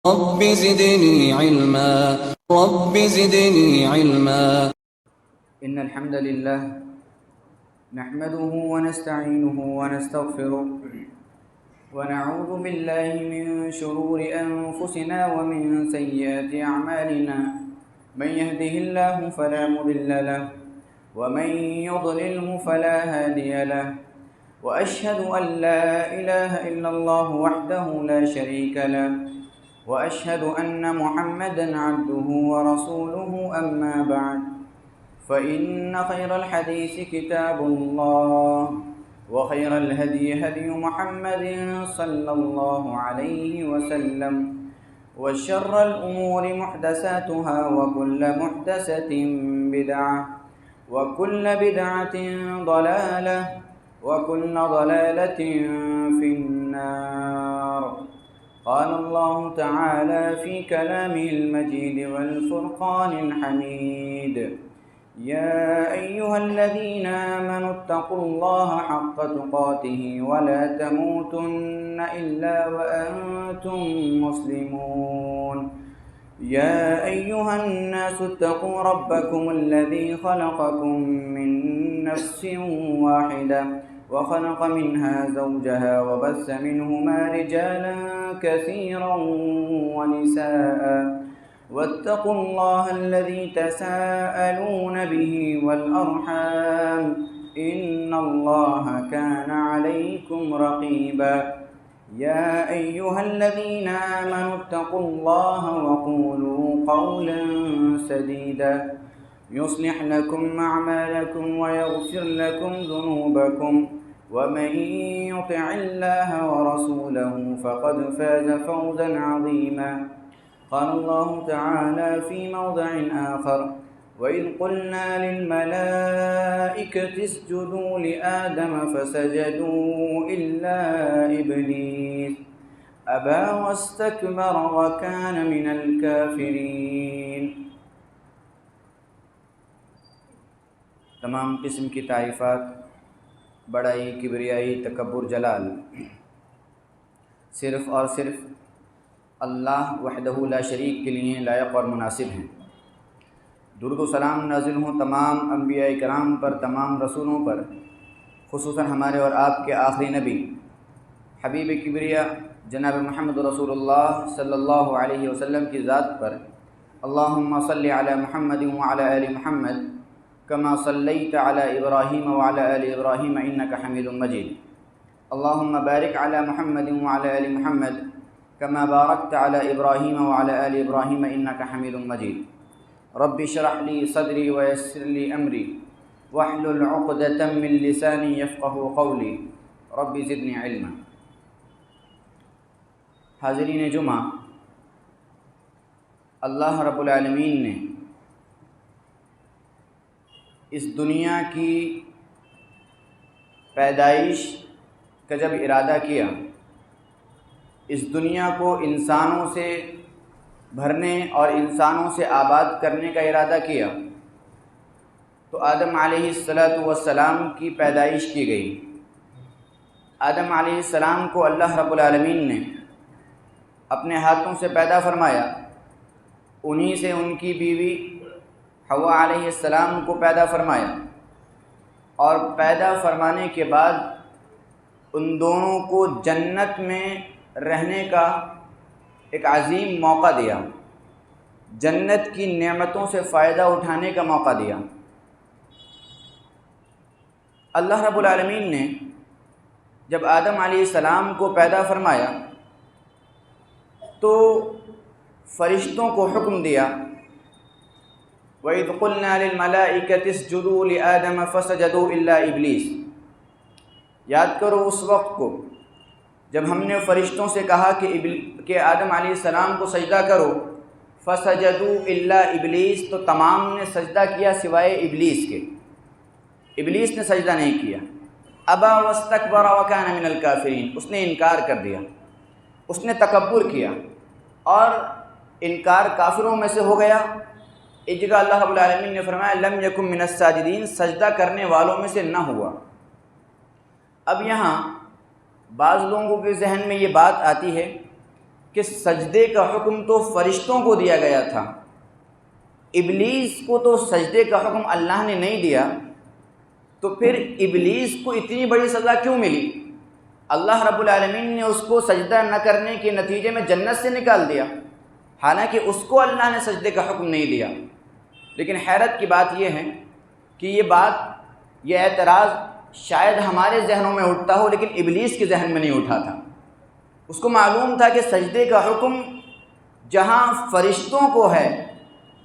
رب زدني علما رب زدني علما. إن الحمد لله نحمده ونستعينه ونستغفره ونعوذ بالله من شرور أنفسنا ومن سيئات أعمالنا. من يهده الله فلا مضل له ومن يضلله فلا هادي له. وأشهد أن لا إله إلا الله وحده لا شريك له وأشهد أن محمدا عبده ورسوله. أما بعد فإن خير الحديث كتاب الله وخير الهدي هدي محمد صلى الله عليه وسلم وشر الأمور محدثاتها وكل محدثة بدعة وكل بدعة ضلالة وكل ضلالة في النار. قال الله تعالى في كلامه المجيد والفرقان الحميد: يا أيها الذين آمنوا اتقوا الله حق تقاته ولا تموتن إلا وأنتم مسلمون. يا أيها الناس اتقوا ربكم الذي خلقكم من نفس واحدة وخلق منها زوجها وبث منهما رجالا كثيرا ونساء. واتقوا الله الذي تساءلون به والأرحام إن الله كان عليكم رقيبا. يا أيها الذين آمنوا اتقوا الله وقولوا قولا سديدا يصلح لكم أعمالكم ويغفر لكم ذنوبكم ومن يطع الله ورسوله فقد فاز فوزا عظيما. قال الله تعالى في موضع آخر: وإذ قلنا للملائكة اسجدوا لآدم فسجدوا إلا إبليس أبى واستكبر وكان من الكافرين. تمام قسم کی تعریفات، بڑائی، کبریائی، تکبر، جلال صرف اور صرف اللہ وحدہ لا شریک کے لیے لائق اور مناسب ہیں۔ درود و سلام نازل ہوں تمام انبیاء کرام پر، تمام رسولوں پر، خصوصاً ہمارے اور آپ کے آخری نبی حبیب کبریا جناب محمد رسول اللہ صلی اللہ علیہ وسلم کی ذات پر۔ اللہم صلی علی محمد وعلی آل محمد کما صلیت علی ابراہیم وعلی آل ابراہیم انک حمید مجید۔ اللہم بارک علی محمد وعلی آل محمد کما بارکت علی ابراہیم وعلی آل ابراہیم انک حمید مجید۔ رب اشرح لی صدری ویسر لی امری واحلل عقدۃ من لسانی یفقہوا قولی رب زدنی علما۔ حاضرین جمعہ، اللہ رب العالمین نے اس دنیا کی پیدائش کا جب ارادہ کیا، اس دنیا کو انسانوں سے بھرنے اور انسانوں سے آباد کرنے کا ارادہ کیا، تو آدم علیہ السلام کی پیدائش کی گئی۔ آدم علیہ السلام کو اللہ رب العالمین نے اپنے ہاتھوں سے پیدا فرمایا، انہی سے ان کی بیوی حوا علیہ السلام کو پیدا فرمایا، اور پیدا فرمانے کے بعد ان دونوں کو جنت میں رہنے کا ایک عظیم موقع دیا، جنت کی نعمتوں سے فائدہ اٹھانے کا موقع دیا۔ اللہ رب العالمین نے جب آدم علیہ السلام کو پیدا فرمایا تو فرشتوں کو حکم دیا: وَإِذْ قُلْنَا لِلْمَلَائِكَةِ اسْجُدُوا لِآدَمَ فَسَجَدُوا إِلَّا إِبْلِيسَ۔ یاد کرو اس وقت کو جب ہم نے فرشتوں سے کہا کہ آدم علیہ السلام کو سجدہ کرو، فَسَجَدُوا إِلَّا إِبْلِيسَ، تو تمام نے سجدہ کیا سوائے ابلیس کے۔ ابلیس نے سجدہ نہیں کیا۔ ابا واستکبر وکان من الکافرین، اس نے انکار کر دیا، اس نے تکبر کیا اور انکار کافروں میں سے ہو گیا۔ ایک جگہ اللہ رب العالمین نے فرمایا لم یکن من الساجدین، سجدہ کرنے والوں میں سے نہ ہوا۔ اب یہاں بعض لوگوں کے ذہن میں یہ بات آتی ہے کہ سجدے کا حکم تو فرشتوں کو دیا گیا تھا، ابلیس کو تو سجدے کا حکم اللہ نے نہیں دیا، تو پھر ابلیس کو اتنی بڑی سزا کیوں ملی؟ اللہ رب العالمین نے اس کو سجدہ نہ کرنے کے نتیجے میں جنت سے نکال دیا، حالانکہ اس کو اللہ نے سجدے کا حکم نہیں دیا۔ لیکن حیرت کی بات یہ ہے کہ یہ اعتراض شاید ہمارے ذہنوں میں اٹھتا ہو، لیکن ابلیس کے ذہن میں نہیں اٹھا تھا۔ اس کو معلوم تھا کہ سجدے کا حکم جہاں فرشتوں کو ہے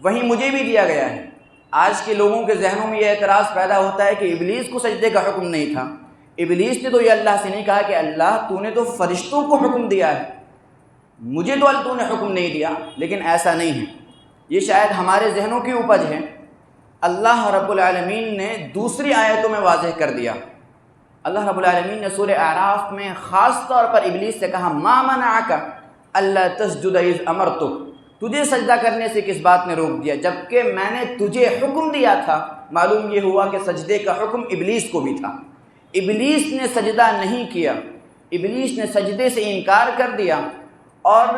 وہیں مجھے بھی دیا گیا ہے۔ آج کے لوگوں کے ذہنوں میں یہ اعتراض پیدا ہوتا ہے کہ ابلیس کو سجدے کا حکم نہیں تھا، ابلیس نے تو یہ اللہ سے نہیں کہا کہ اللہ تو نے تو فرشتوں کو حکم دیا ہے، مجھے تو تو نے حکم نہیں دیا۔ لیکن ایسا نہیں ہے، یہ شاید ہمارے ذہنوں کی اپج ہے۔ اللہ رب العالمین نے دوسری آیتوں میں واضح کر دیا۔ اللہ رب العالمین نے سورہ اعراف میں خاص طور پر ابلیس سے کہا ما منعک الا تسجد اذ امرتک، تجھے سجدہ کرنے سے کس بات نے روک دیا جبکہ میں نے تجھے حکم دیا تھا۔ معلوم یہ ہوا کہ سجدے کا حکم ابلیس کو بھی تھا، ابلیس نے سجدہ نہیں کیا، ابلیس نے سجدے سے انکار کر دیا، اور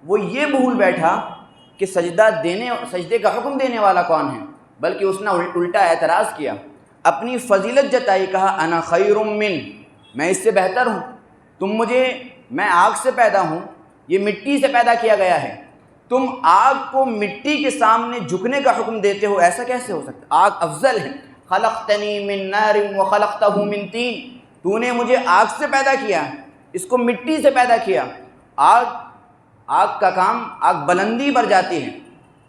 وہ یہ بھول بیٹھا کہ سجدے کا حکم دینے والا کون ہے، بلکہ اس نے الٹا اعتراض کیا، اپنی فضیلت جتائی، کہا انا خیر من، میں اس سے بہتر ہوں، میں آگ سے پیدا ہوں، یہ مٹی سے پیدا کیا گیا ہے، تم آگ کو مٹی کے سامنے جھکنے کا حکم دیتے ہو، ایسا کیسے ہو سکتا؟ آگ افضل ہے، خلقتنی من نار وخلقتہ من طین، تو نے مجھے آگ سے پیدا کیا، اس کو مٹی سے پیدا کیا۔ آگ کا کام، آگ بلندی پر جاتی ہے،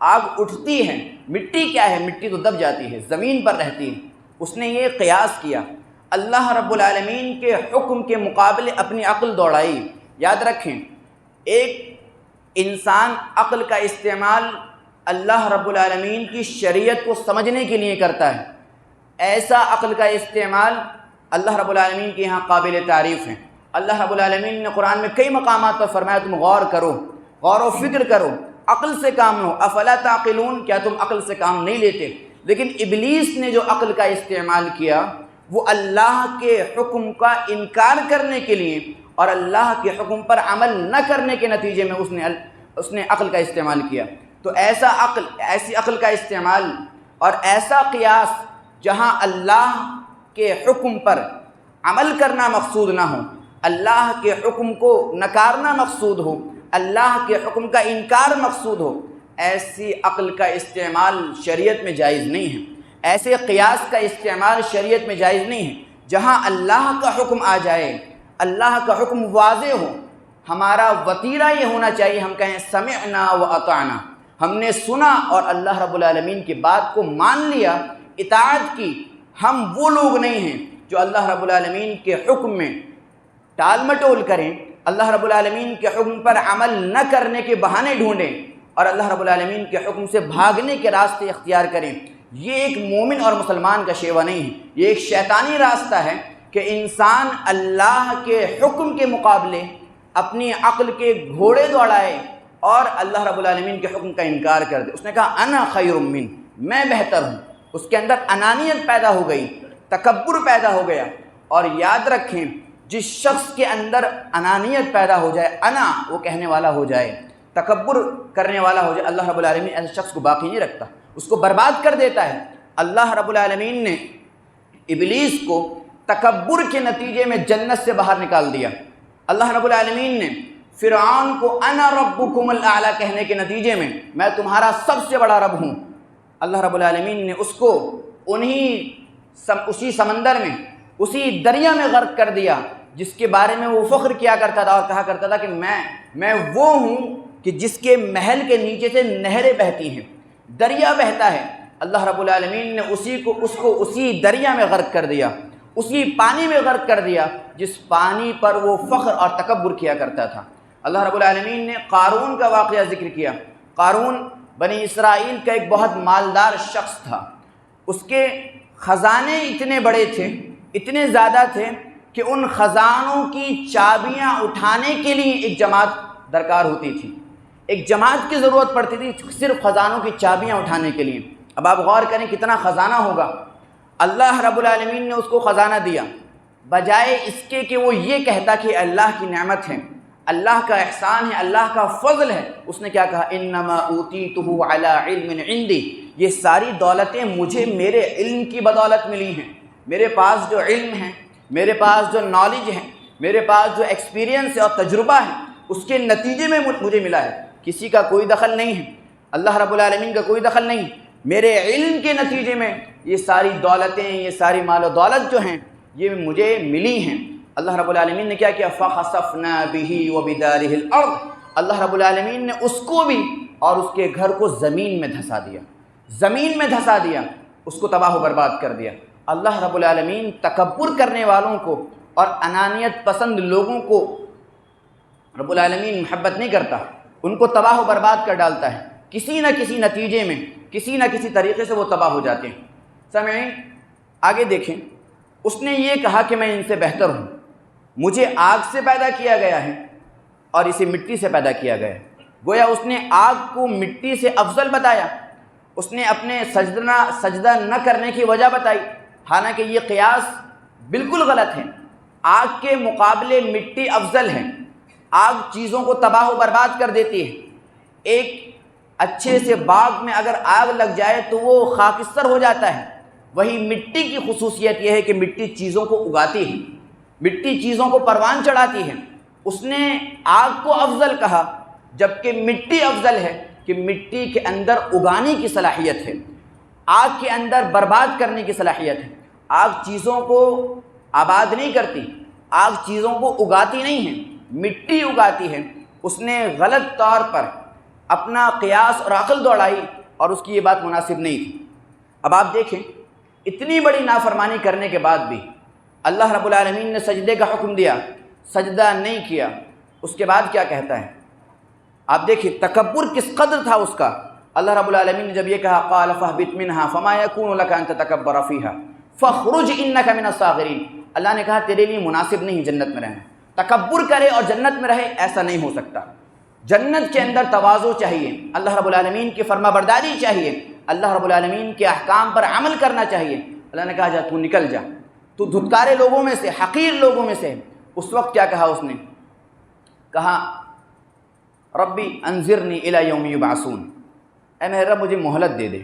آگ اٹھتی ہے، مٹی کیا ہے؟ مٹی تو دب جاتی ہے، زمین پر رہتی ہے۔ اس نے یہ قیاس کیا، اللہ رب العالمین کے حکم کے مقابلے اپنی عقل دوڑائی۔ یاد رکھیں، ایک انسان عقل کا استعمال اللہ رب العالمین کی شریعت کو سمجھنے کے لیے کرتا ہے، ایسا عقل کا استعمال اللہ رب العالمین کے یہاں قابل تعریف ہے۔ اللہ رب العالمین نے قرآن میں کئی مقامات پر فرمایا تم غور کرو، غور و فکر کرو، عقل سے کام لو، افلا تعقلون، کیا تم عقل سے کام نہیں لیتے؟ لیکن ابلیس نے جو عقل کا استعمال کیا وہ اللہ کے حکم کا انکار کرنے کے لیے اور اللہ کے حکم پر عمل نہ کرنے کے نتیجے میں اس نے عقل کا استعمال کیا۔ تو ایسی عقل کا استعمال اور ایسا قیاس جہاں اللہ کے حکم پر عمل کرنا مقصود نہ ہو، اللہ کے حکم کو نکارنا مقصود ہو، اللہ کے حکم کا انکار مقصود ہو، ایسی عقل کا استعمال شریعت میں جائز نہیں ہے، ایسے قیاس کا استعمال شریعت میں جائز نہیں ہے۔ جہاں اللہ کا حکم آ جائے، اللہ کا حکم واضح ہو، ہمارا وتیرہ یہ ہونا چاہیے، ہم کہیں سمعنا و اطعنا، ہم نے سنا اور اللہ رب العالمین کی بات کو مان لیا، اطاعت کی۔ ہم وہ لوگ نہیں ہیں جو اللہ رب العالمین کے حکم میں ٹال مٹول کریں، اللہ رب العالمین کے حکم پر عمل نہ کرنے کے بہانے ڈھونڈیں اور اللہ رب العالمین کے حکم سے بھاگنے کے راستے اختیار کریں۔ یہ ایک مومن اور مسلمان کا شیوہ نہیں ہے، یہ ایک شیطانی راستہ ہے کہ انسان اللہ کے حکم کے مقابلے اپنی عقل کے گھوڑے دوڑائے اور اللہ رب العالمین کے حکم کا انکار کر دے۔ اس نے کہا انا خیر من، میں بہتر ہوں، اس کے اندر انانیت پیدا ہو گئی، تکبر پیدا ہو گیا۔ اور یاد رکھیں، جس شخص کے اندر انانیت پیدا ہو جائے، انا وہ کہنے والا ہو جائے، تکبر کرنے والا ہو جائے، اللہ رب العالمین ایسے شخص کو باقی نہیں رکھتا، اس کو برباد کر دیتا ہے۔ اللہ رب العالمین نے ابلیس کو تکبر کے نتیجے میں جنت سے باہر نکال دیا۔ اللہ رب العالمین نے فرعون کو انا ربکم الاعلی کہنے کے نتیجے میں تمہارا سب سے بڑا رب ہوں، اللہ رب العالمین نے اس کو اسی سمندر میں، اسی دریا میں غرق کر دیا جس کے بارے میں وہ فخر کیا کرتا تھا اور کہا کرتا تھا کہ میں وہ ہوں کہ جس کے محل کے نیچے سے نہریں بہتی ہیں، دریا بہتا ہے۔ اللہ رب العالمین نے اس کو اسی دریا میں غرق کر دیا، اسی پانی میں غرق کر دیا جس پانی پر وہ فخر اور تکبر کیا کرتا تھا۔ اللہ رب العالمین نے قارون کا واقعہ ذکر کیا۔ قارون بنی اسرائیل کا ایک بہت مالدار شخص تھا، اس کے خزانے اتنے بڑے تھے، اتنے زیادہ تھے کہ ان خزانوں کی چابیاں اٹھانے کے لیے ایک جماعت درکار ہوتی تھی، ایک جماعت کی ضرورت پڑتی تھی صرف خزانوں کی چابیاں اٹھانے کے لیے۔ اب آپ غور کریں کتنا خزانہ ہوگا۔ اللہ رب العالمین نے اس کو خزانہ دیا، بجائے اس کے کہ وہ یہ کہتا کہ اللہ کی نعمت ہے، اللہ کا احسان ہے، اللہ کا فضل ہے۔ اس نے کیا کہا؟ انما اوتیتہ علی علم عندی، یہ ساری دولتیں مجھے میرے علم کی بدولت ملی ہیں۔ میرے پاس جو علم ہے، میرے پاس جو نالج ہے، میرے پاس جو ایکسپیرینس ہے اور تجربہ ہے، اس کے نتیجے میں مجھے ملا ہے۔ کسی کا کوئی دخل نہیں ہے، اللہ رب العالمین کا کوئی دخل نہیں، میرے علم کے نتیجے میں یہ ساری دولتیں، یہ ساری مال و دولت جو ہیں یہ مجھے ملی ہیں۔ اللہ رب العالمین نے کیا کیا؟ فَخَسَفْنَا بِهِ وَبِدَارِهِ الْأَرْضِ، اللہ رب العالمین نے اس کو بھی اور اس کے گھر کو زمین میں دھسا دیا، زمین میں دھسا دیا، اس کو تباہ و برباد کر دیا۔ اللہ رب العالمین تکبر کرنے والوں کو اور انانیت پسند لوگوں کو رب العالمین محبت نہیں کرتا، ان کو تباہ و برباد کر ڈالتا ہے، کسی نہ کسی نتیجے میں، کسی نہ کسی طریقے سے وہ تباہ ہو جاتے ہیں۔ سامعین آگے دیکھیں، اس نے یہ کہا کہ میں ان سے بہتر ہوں، مجھے آگ سے پیدا کیا گیا ہے اور اسے مٹی سے پیدا کیا گیا ہے۔ گویا اس نے آگ کو مٹی سے افضل بتایا، اس نے اپنے سجدہ نہ کرنے کی وجہ بتائی، حالانکہ یہ قیاس بالکل غلط ہے۔ آگ کے مقابلے مٹی افضل ہے، آگ چیزوں کو تباہ و برباد کر دیتی ہے۔ ایک اچھے سے باغ میں اگر آگ لگ جائے تو وہ خاکستر ہو جاتا ہے، وہی مٹی کی خصوصیت یہ ہے کہ مٹی چیزوں کو اگاتی ہے، مٹی چیزوں کو پروان چڑھاتی ہے۔ اس نے آگ کو افضل کہا، جبکہ مٹی افضل ہے کہ مٹی کے اندر اگانے کی صلاحیت ہے، آگ کے اندر برباد کرنے کی صلاحیت ہے۔ آگ چیزوں کو آباد نہیں کرتی، آگ چیزوں کو اگاتی نہیں ہے، مٹی اگاتی ہے۔ اس نے غلط طور پر اپنا قیاس اور عقل دوڑائی اور اس کی یہ بات مناسب نہیں تھی۔ اب آپ دیکھیں، اتنی بڑی نافرمانی کرنے کے بعد بھی اللہ رب العالمین نے سجدے کا حکم دیا، سجدہ نہیں کیا، اس کے بعد کیا کہتا ہے؟ آپ دیکھیں تکبر کس قدر تھا اس کا۔ اللہ رب العالمین نے جب یہ کہا قال فاہبط منها فما يكون لك ان تتكبر فيها فاخرج انك من الصاغرين، اللہ نے کہا تیرے لیے مناسب نہیں جنت میں رہنا، تکبر کرے اور جنت میں رہے، ایسا نہیں ہو سکتا۔ جنت کے اندر تواضع چاہیے، اللہ رب العالمین کی فرما برداری چاہیے، اللہ رب العالمین کے احکام پر عمل کرنا چاہیے۔ اللہ نے کہا جا تو نکل جا، تو دھتکارے لوگوں میں سے، حقیر لوگوں میں سے۔ اس وقت کیا کہا اس نے؟ کہا ربی انذرنی الی یوم یبعثون، اے میرے رب مجھے مہلت دے دے،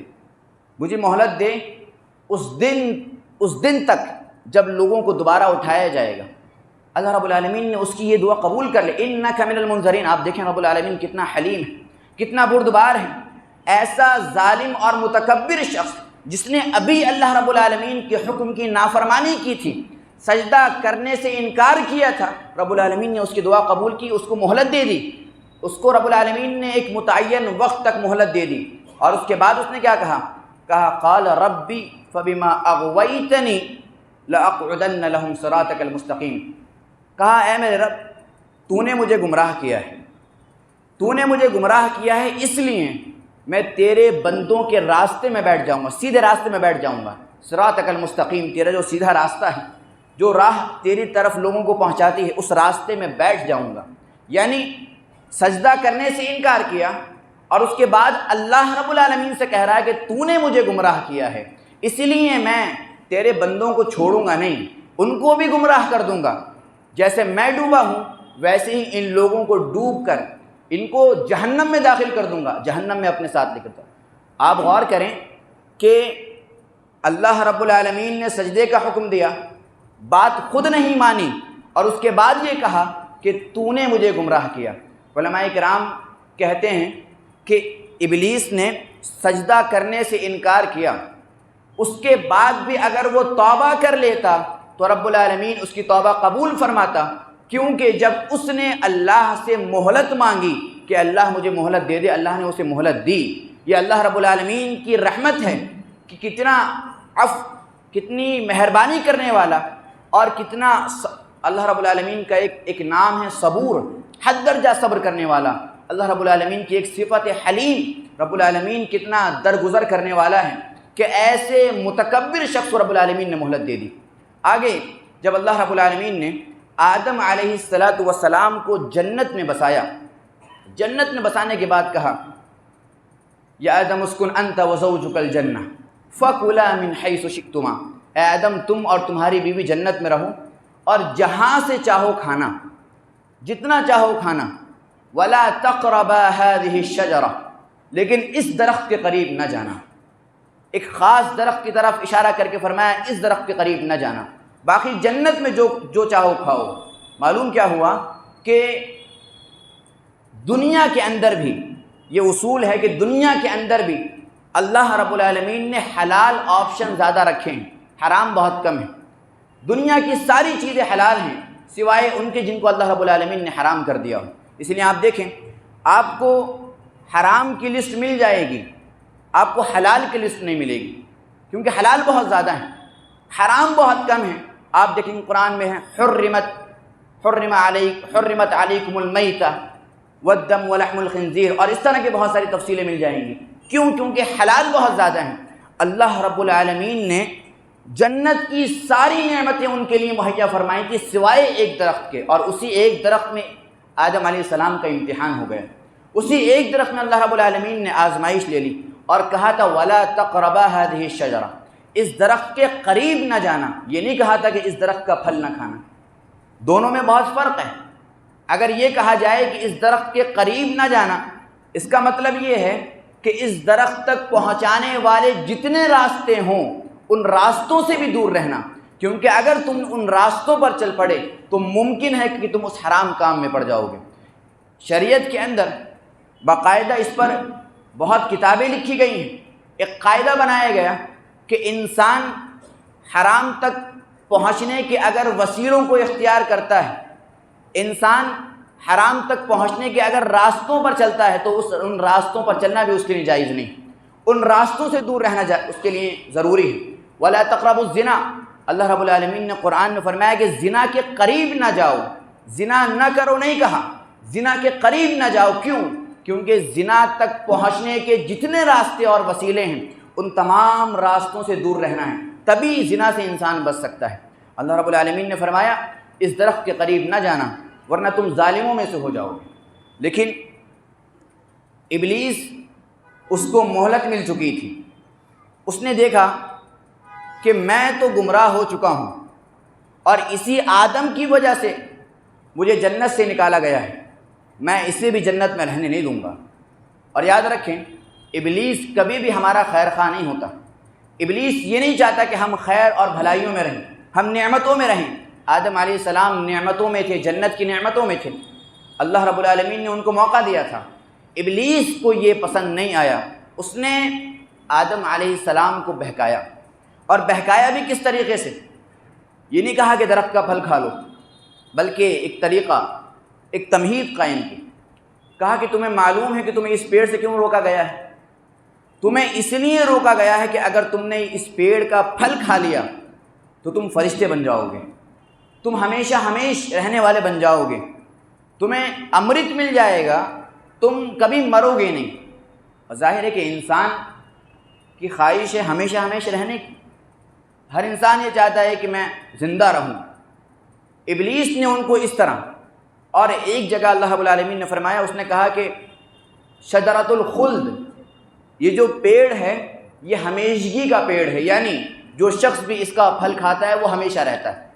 مجھے مہلت دے اس دن تک جب لوگوں کو دوبارہ اٹھایا جائے گا۔ اللہ رب العالمین نے اس کی یہ دعا قبول کر لی، انک من المنذرین۔ آپ دیکھیں رب العالمین کتنا حلیم ہے، کتنا بردبار ہے۔ ایسا ظالم اور متکبر شخص جس نے ابھی اللہ رب العالمین کے حکم کی نافرمانی کی تھی، سجدہ کرنے سے انکار کیا تھا، رب العالمین نے اس کی دعا قبول کی، اس کو مہلت دے دی۔ اس کو رب العالمین نے ایک متعین وقت تک مہلت دے دی، اور اس کے بعد اس نے کیا کہا؟ قال ربی فبما اغویتنی لاقعدن لهم صراطک المستقیم۔ کہا اے میرے رب تو نے مجھے گمراہ کیا ہے، تو نے مجھے گمراہ کیا ہے، اس لیے میں تیرے بندوں کے راستے میں بیٹھ جاؤں گا، سیدھے راستے میں بیٹھ جاؤں گا۔ صراطک المستقیم، تیرا جو سیدھا راستہ ہے، جو راہ تیری طرف لوگوں کو پہنچاتی ہے، اس راستے میں بیٹھ جاؤں گا۔ یعنی سجدہ کرنے سے انکار کیا، اور اس کے بعد اللہ رب العالمین سے کہہ رہا ہے کہ تو نے مجھے گمراہ کیا ہے، اس لیے میں تیرے بندوں کو چھوڑوں گا نہیں، ان کو بھی گمراہ کر دوں گا۔ جیسے میں ڈوبا ہوں ویسے ہی ان لوگوں کو ڈوب کر ان کو جہنم میں داخل کر دوں گا، جہنم میں اپنے ساتھ لے کر دوں گا۔ آپ غور کریں کہ اللہ رب العالمین نے سجدے کا حکم دیا، بات خود نہیں مانی، اور اس کے بعد یہ کہا کہ تو نے مجھے گمراہ کیا۔ علماء کرام کہتے ہیں کہ ابلیس نے سجدہ کرنے سے انکار کیا، اس کے بعد بھی اگر وہ توبہ کر لیتا تو رب العالمین اس کی توبہ قبول فرماتا، کیونکہ جب اس نے اللہ سے مہلت مانگی کہ اللہ مجھے مہلت دے دے، اللہ نے اسے مہلت دی۔ یہ اللہ رب العالمین کی رحمت ہے کہ کتنا عفو، کتنی مہربانی کرنے والا، اور کتنا اللہ رب العالمین کا ایک نام ہے صبور، حد درجہ صبر کرنے والا۔ اللہ رب العالمین کی ایک صفت حلیم، رب العالمین کتنا درگزر کرنے والا ہے کہ ایسے متکبر شخص کو رب العالمین نے مہلت دے دی۔ آگے جب اللہ رب العالمین نے آدم علیہ السلام کو جنت میں بسایا، جنت میں بسانے کے بعد کہا یا آدم اسکن انت وزوجک الجنہ فکلا من حیث شئتما، اے آدم تم اور تمہاری بیوی جنت میں رہو اور جہاں سے چاہو کھانا، جتنا چاہو کھانا، ولا تقربا هذه الشجرہ، لیکن اس درخت کے قریب نہ جانا۔ ایک خاص درخت کی طرف اشارہ کر کے فرمایا اس درخت کے قریب نہ جانا، باقی جنت میں جو چاہو کھاؤ۔ معلوم کیا ہوا کہ دنیا کے اندر بھی یہ اصول ہے کہ دنیا کے اندر بھی اللہ رب العالمین نے حلال آپشن زیادہ رکھے ہیں، حرام بہت کم ہے۔ دنیا کی ساری چیزیں حلال ہیں سوائے ان کے جن کو اللہ رب العالمین نے حرام کر دیا ہو۔ اس لیے آپ دیکھیں، آپ کو حرام کی لسٹ مل جائے گی، آپ کو حلال کی لسٹ نہیں ملے گی، کیونکہ حلال بہت زیادہ ہیں، حرام بہت کم ہیں۔ آپ دیکھیں قرآن میں ہے حرمت علیکم المیتہ والدم ولحم الخنزیر، اور اس طرح کی بہت ساری تفصیلیں مل جائیں گی۔ کیوں؟ کیونکہ حلال بہت زیادہ ہیں۔ اللہ رب العالمین نے جنت کی ساری نعمتیں ان کے لیے مہیا فرمائی تھی سوائے ایک درخت کے، اور اسی ایک درخت میں آدم علیہ السلام کا امتحان ہو گیا۔ اسی ایک درخت میں اللہ رب العالمین نے آزمائش لے لی اور کہا تھا وَلَا تَقْرَبَا هَذِهِ الشَّجَرَةَ، اس درخت کے قریب نہ جانا۔ یہ نہیں کہا تھا کہ اس درخت کا پھل نہ کھانا، دونوں میں بہت فرق ہے۔ اگر یہ کہا جائے کہ اس درخت کے قریب نہ جانا، اس کا مطلب یہ ہے کہ اس درخت تک پہنچانے والے جتنے راستے ہوں ان راستوں سے بھی دور رہنا، کیونکہ اگر تم ان راستوں پر چل پڑے تو ممکن ہے کہ تم اس حرام کام میں پڑ جاؤ گے۔ شریعت کے اندر باقاعدہ اس پر بہت کتابیں لکھی گئی ہیں، ایک قاعدہ بنایا گیا کہ انسان حرام تک پہنچنے کے اگر وسیلوں کو اختیار کرتا ہے، انسان حرام تک پہنچنے کے اگر راستوں پر چلتا ہے تو ان راستوں پر چلنا بھی اس کے لیے جائز نہیں، ان راستوں سے دور رہنا اس کے لیے ضروری ہے۔ وَلَا تَقْرَبُوا الزِّنَا، اللہ رب العالمین نے قرآن میں فرمایا کہ زنا کے قریب نہ جاؤ، زنا نہ کرو نہیں کہا، زنا کے قریب نہ جاؤ۔ کیوں؟ کیونکہ زنا تک پہنچنے کے جتنے راستے اور وسیلے ہیں ان تمام راستوں سے دور رہنا ہے، تبھی زنا سے انسان بچ سکتا ہے۔ اللہ رب العالمین نے فرمایا اس درخت کے قریب نہ جانا ورنہ تم ظالموں میں سے ہو جاؤ گے۔ لیکن ابلیس اس کو مہلت مل چکی تھی، اس نے دیکھا کہ میں تو گمراہ ہو چکا ہوں اور اسی آدم کی وجہ سے مجھے جنت سے نکالا گیا ہے، میں اسے بھی جنت میں رہنے نہیں دوں گا۔ اور یاد رکھیں ابلیس کبھی بھی ہمارا خیر خواہ نہیں ہوتا، ابلیس یہ نہیں چاہتا کہ ہم خیر اور بھلائیوں میں رہیں، ہم نعمتوں میں رہیں۔ آدم علیہ السلام نعمتوں میں تھے، جنت کی نعمتوں میں تھے، اللہ رب العالمین نے ان کو موقع دیا تھا۔ ابلیس کو یہ پسند نہیں آیا، اس نے آدم علیہ السلام کو بہکایا، اور بہکایا بھی کس طریقے سے؟ یہ نہیں کہا کہ درخت کا پھل کھا لو، بلکہ ایک طریقہ، ایک تمہید قائم کی، کہا کہ تمہیں معلوم ہے کہ تمہیں اس پیڑ سے کیوں روکا گیا ہے؟ تمہیں اس لیے روکا گیا ہے کہ اگر تم نے اس پیڑ کا پھل کھا لیا تو تم فرشتے بن جاؤ گے، تم ہمیشہ ہمیش رہنے والے بن جاؤ گے، تمہیں امرت مل جائے گا، تم کبھی مرو گے نہیں۔ اور ظاہر ہے کہ انسان کی خواہش ہے ہمیشہ ہمیشہ رہنے کی، ہر انسان یہ چاہتا ہے کہ میں زندہ رہوں۔ ابلیس نے ان کو اس طرح، اور ایک جگہ اللہ رب العالمین نے فرمایا، اس نے کہا کہ شجرۃ الخلد، یہ جو پیڑ ہے یہ ہمیشگی کا پیڑ ہے، یعنی جو شخص بھی اس کا پھل کھاتا ہے وہ ہمیشہ رہتا ہے۔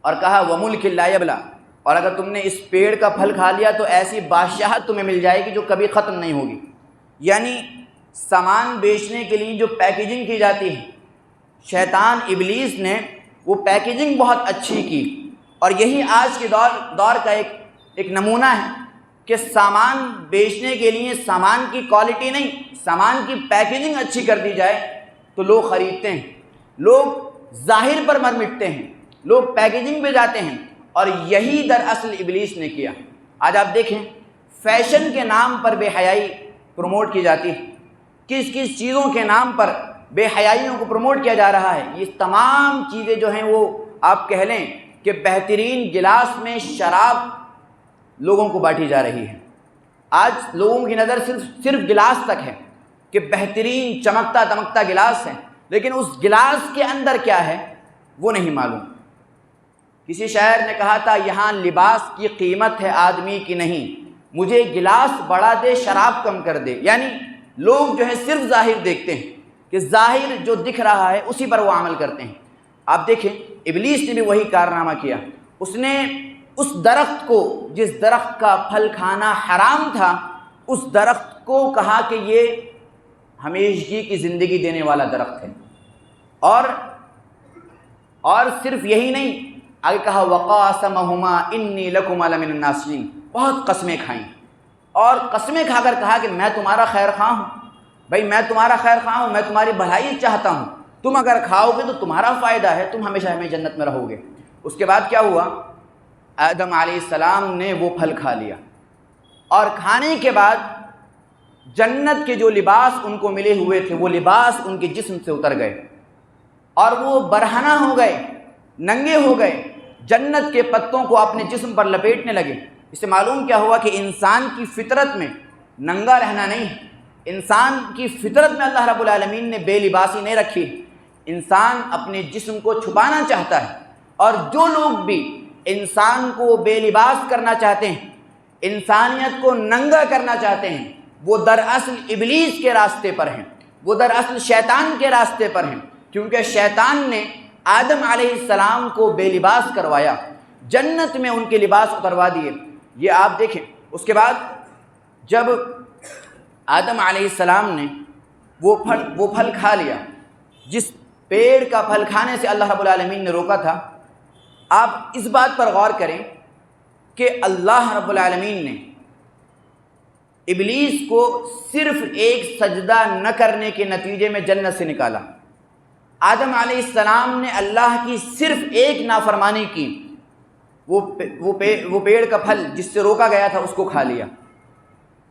اور کہا وَمُلْكٍ لَا يَبْلَىٰ، اور اگر تم نے اس پیڑ کا پھل کھا لیا تو ایسی بادشاہت تمہیں مل جائے گی جو کبھی ختم نہیں ہوگی۔ یعنی سامان بیچنے کے لیے جو پیکیجنگ کی جاتی ہے، شیطان ابلیس نے وہ پیکیجنگ بہت اچھی کی، اور یہی آج کے دور کا ایک نمونہ ہے کہ سامان بیچنے کے لیے سامان کی کوالٹی نہیں، سامان کی پیکیجنگ اچھی کر دی جائے تو لوگ خریدتے ہیں، لوگ ظاہر پر مر مٹتے ہیں، لوگ پیکیجنگ پہ جاتے ہیں، اور یہی دراصل ابلیس نے کیا۔ آج آپ دیکھیں فیشن کے نام پر بے حیائی پروموٹ کی جاتی ہے، کس کس چیزوں کے نام پر بے حیائیوں کو پروموٹ کیا جا رہا ہے۔ یہ تمام چیزیں جو ہیں وہ آپ کہہ لیں کہ بہترین گلاس میں شراب لوگوں کو بانٹی جا رہی ہے۔ آج لوگوں کی نظر صرف گلاس تک ہے کہ بہترین چمکتا دمکتا گلاس ہے، لیکن اس گلاس کے اندر کیا ہے وہ نہیں معلوم۔ کسی شاعر نے کہا تھا یہاں لباس کی قیمت ہے آدمی کی نہیں، مجھے گلاس بڑا دے شراب کم کر دے۔ یعنی لوگ جو ہے صرف ظاہر دیکھتے ہیں کہ ظاہر جو دکھ رہا ہے اسی پر وہ عمل کرتے ہیں۔ آپ دیکھیں ابلیس نے بھی وہی کارنامہ کیا، اس نے اس درخت کو، جس درخت کا پھل کھانا حرام تھا، اس درخت کو کہا کہ یہ ہمیشگی کی زندگی دینے والا درخت ہے۔ اور صرف یہی نہیں، آگے کہا وَقَاسَمَهُمَا إِنِّي لَكُمَا لَمِنَ النَّاصِحِينَ، بہت قسمیں کھائیں، اور قسمیں کھا کر کہا کہ میں تمہارا خیر خواہ ہوں، بھائی میں تمہارا خیر خواہ ہوں، میں تمہاری بھلائی چاہتا ہوں، تم اگر کھاؤ گے تو تمہارا فائدہ ہے، تم ہمیشہ ہمیں جنت میں رہو گے۔ اس کے بعد کیا ہوا؟ آدم علیہ السلام نے وہ پھل کھا لیا، اور کھانے کے بعد جنت کے جو لباس ان کو ملے ہوئے تھے وہ لباس ان کے جسم سے اتر گئے، اور وہ برہنہ ہو گئے، ننگے ہو گئے، جنت کے پتوں کو اپنے جسم پر لپیٹنے لگے۔ اس سے معلوم کیا ہوا کہ انسان کی فطرت میں ننگا رہنا نہیں ہے، انسان کی فطرت میں اللہ رب العالمین نے بے لباسی نہیں رکھی۔ انسان اپنے جسم کو چھپانا چاہتا ہے، اور جو لوگ بھی انسان کو بے لباس کرنا چاہتے ہیں، انسانیت کو ننگا کرنا چاہتے ہیں، وہ دراصل ابلیس کے راستے پر ہیں، وہ دراصل شیطان کے راستے پر ہیں، کیونکہ شیطان نے آدم علیہ السلام کو بے لباس کروایا، جنت میں ان کے لباس اتروا دیے۔ یہ آپ دیکھیں، اس کے بعد جب آدم علیہ السلام نے وہ پھل کھا لیا، جس پیڑ کا پھل کھانے سے اللہ رب العالمین نے روکا تھا، آپ اس بات پر غور کریں کہ اللہ رب العالمین نے ابلیس کو صرف ایک سجدہ نہ کرنے کے نتیجے میں جنت سے نکالا۔ آدم علیہ السلام نے اللہ کی صرف ایک نافرمانی کی، وہ پیڑ کا پھل جس سے روکا گیا تھا اس کو کھا لیا۔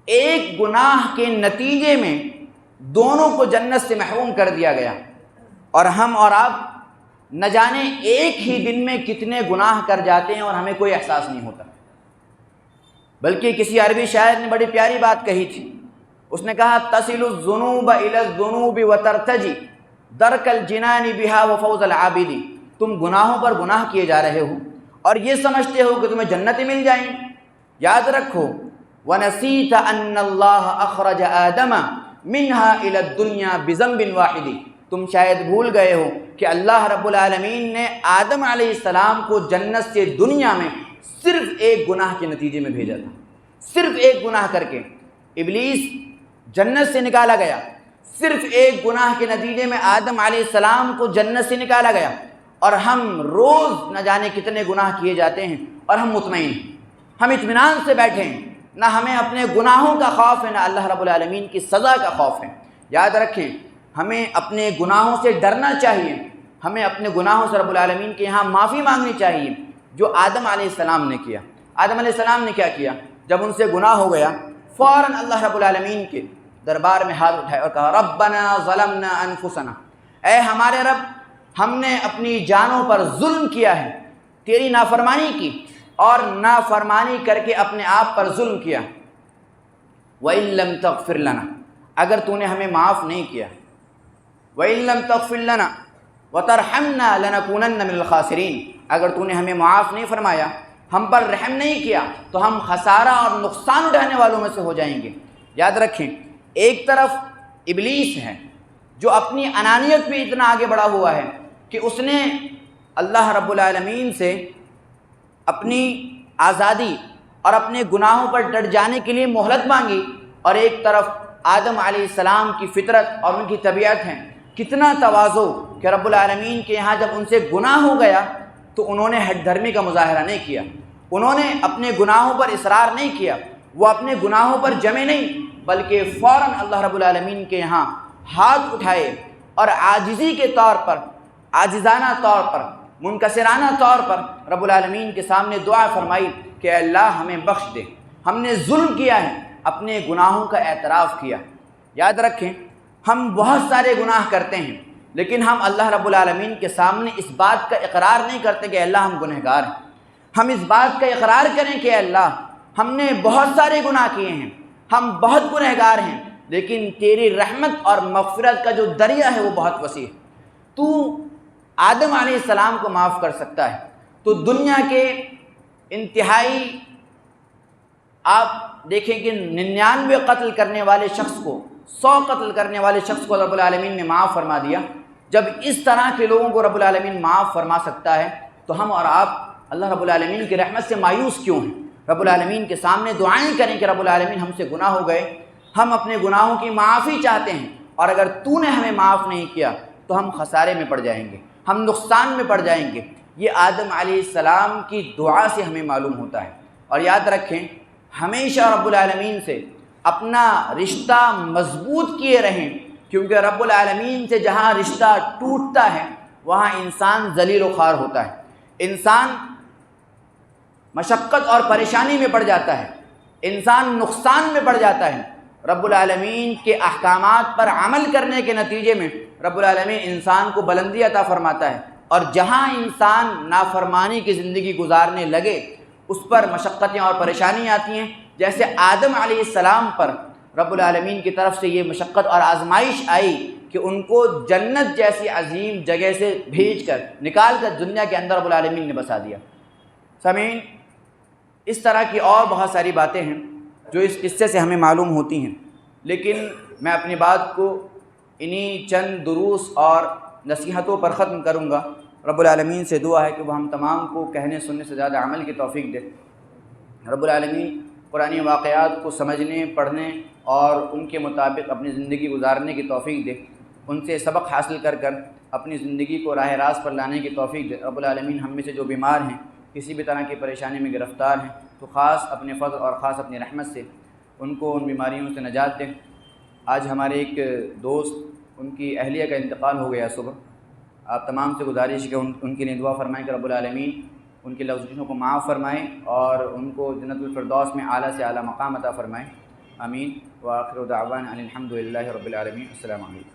ایک گناہ کے نتیجے میں دونوں کو جنت سے محروم کر دیا گیا، اور ہم اور آپ نہ جانے ایک ہی دن میں کتنے گناہ کر جاتے ہیں اور ہمیں کوئی احساس نہیں ہوتا۔ بلکہ کسی عربی شاعر نے بڑی پیاری بات کہی تھی، اس نے کہا تصل الذنوب الى الذنوب وترتجی درک الجنان بها وفوز العابد، تم گناہوں پر گناہ کیے جا رہے ہو اور یہ سمجھتے ہو کہ تمہیں جنتیں مل جائیں۔ یاد رکھو ونسیت ان اللہ اخرج آدم منها الى الدنیا بذنب واحد، تم شاید بھول گئے ہو کہ اللہ رب العالمین نے آدم علیہ السلام کو جنت سے دنیا میں صرف ایک گناہ کے نتیجے میں بھیجا تھا، صرف ایک گناہ کر کے ابلیس جنت سے نکالا گیا، صرف ایک گناہ کے نتیجے میں آدم علیہ السلام کو جنت سے نکالا گیا، اور ہم روز نہ جانے کتنے گناہ کیے جاتے ہیں اور ہم مطمئن ہیں، ہم اطمینان سے بیٹھے ہیں، نہ ہمیں اپنے گناہوں کا خوف ہے، نہ اللہ رب العالمین کی سزا کا خوف ہے۔ یاد رکھیں، ہمیں اپنے گناہوں سے ڈرنا چاہیے، ہمیں اپنے گناہوں سے رب العالمین کے یہاں معافی مانگنی چاہیے، جو آدم علیہ السلام نے کیا۔ آدم علیہ السلام نے کیا کیا؟ جب ان سے گناہ ہو گیا فوراً اللہ رب العالمین کے دربار میں ہاتھ اٹھائے اور کہا ربنا ظلمنا انفسنا، اے ہمارے رب ہم نے اپنی جانوں پر ظلم کیا ہے، تیری نافرمانی کی اور نافرمانی کر کے اپنے آپ پر ظلم کیا۔ وَإِن لَّمْ تَغْفِرْ لَنَا، اگر تو نے ہمیں معاف نہیں کیا، وَإِن لَّمْ تَغْفِرْ لَنَا وَتَرْحَمْنَا لَنَكُونَنَّ مِنَ الْخَاسِرِينَ، اگر تو نے ہمیں معاف نہیں فرمایا، ہم پر رحم نہیں کیا، تو ہم خسارہ اور نقصان اٹھانے والوں میں سے ہو جائیں گے۔ یاد رکھیں، ایک طرف ابلیس ہے جو اپنی انانیت میں اتنا آگے بڑھا ہوا ہے کہ اس نے اللہ رب العالمین سے اپنی آزادی اور اپنے گناہوں پر ڈٹ جانے کے لیے مہلت مانگی، اور ایک طرف آدم علیہ السلام کی فطرت اور ان کی طبیعت ہے، کتنا تواضع کہ رب العالمین کے یہاں جب ان سے گناہ ہو گیا تو انہوں نے ہٹ دھرمی کا مظاہرہ نہیں کیا، انہوں نے اپنے گناہوں پر اصرار نہیں کیا، وہ اپنے گناہوں پر جمے نہیں، بلکہ فوراً اللہ رب العالمین کے یہاں ہاتھ اٹھائے اور عاجزی کے طور پر، عاجزانہ طور پر، منکسرانہ طور پر رب العالمین کے سامنے دعا فرمائی کہ اے اللہ ہمیں بخش دے، ہم نے ظلم کیا ہے، اپنے گناہوں کا اعتراف کیا۔ یاد رکھیں، ہم بہت سارے گناہ کرتے ہیں، لیکن ہم اللہ رب العالمین کے سامنے اس بات کا اقرار نہیں کرتے کہ اللہ ہم گنہگار ہیں۔ ہم اس بات کا اقرار کریں کہ اے اللہ ہم نے بہت سارے گناہ کیے ہیں، ہم بہت گنہگار ہیں، لیکن تیری رحمت اور مغفرت کا جو دریا ہے وہ بہت وسیع ہے، تو آدم علیہ السلام کو معاف کر سکتا ہے، تو دنیا کے انتہائی آپ دیکھیں کہ 99 قتل کرنے والے شخص کو، 100 قتل کرنے والے شخص کو رب العالمین نے معاف فرما دیا۔ جب اس طرح کے لوگوں کو رب العالمین معاف فرما سکتا ہے تو ہم اور آپ اللہ رب العالمین کی رحمت سے مایوس کیوں ہیں؟ رب العالمین کے سامنے دعائیں کریں کہ رب العالمین ہم سے گناہ ہو گئے، ہم اپنے گناہوں کی معافی چاہتے ہیں، اور اگر تو نے ہمیں معاف نہیں کیا تو ہم خسارے میں پڑ جائیں گے، ہم نقصان میں پڑ جائیں گے۔ یہ آدم علیہ السلام کی دعا سے ہمیں معلوم ہوتا ہے۔ اور یاد رکھیں، ہمیشہ رب العالمین سے اپنا رشتہ مضبوط کیے رہیں، کیونکہ رب العالمین سے جہاں رشتہ ٹوٹتا ہے وہاں انسان ذلیل و خوار ہوتا ہے، انسان مشقت اور پریشانی میں پڑ جاتا ہے، انسان نقصان میں پڑ جاتا ہے۔ رب العالمین کے احکامات پر عمل کرنے کے نتیجے میں رب العالمین انسان کو بلندی عطا فرماتا ہے، اور جہاں انسان نافرمانی کی زندگی گزارنے لگے اس پر مشقتیں اور پریشانیاں آتی ہیں۔ جیسے آدم علیہ السلام پر رب العالمین کی طرف سے یہ مشقت اور آزمائش آئی کہ ان کو جنت جیسی عظیم جگہ سے بھیج کر نکال کر دنیا کے اندر رب العالمین نے بسا دیا۔ سامعین، اس طرح کی اور بہت ساری باتیں ہیں جو اس قصے سے ہمیں معلوم ہوتی ہیں، لیکن میں اپنی بات کو انہی چند دروس اور نصیحتوں پر ختم کروں گا۔ رب العالمین سے دعا ہے کہ وہ ہم تمام کو کہنے سننے سے زیادہ عمل کی توفیق دے۔ رب العالمین قرآنی واقعات کو سمجھنے، پڑھنے اور ان کے مطابق اپنی زندگی گزارنے کی توفیق دے، ان سے سبق حاصل کر کر اپنی زندگی کو راہ راست پر لانے کی توفیق دے۔ رب العالمین ہم میں سے جو بیمار ہیں، کسی بھی طرح کی پریشانی میں گرفتار ہیں، تو خاص اپنے فضل اور خاص اپنی رحمت سے ان کو ان بیماریوں سے نجات دے۔ آج ہمارے ایک دوست، ان کی اہلیہ کا انتقال ہو گیا صبح۔ آپ تمام سے گزارش ہے کہ ان کے لیے دعا فرمائیں کہ رب العالمین ان کے لفظوں کو معاف فرمائیں اور ان کو جنت الفردوس میں اعلیٰ سے اعلیٰ مقام عطا فرمائیں۔ آمین۔ وآخر دعوانا ان الحمد للہ رب العالمین۔ السلام علیکم۔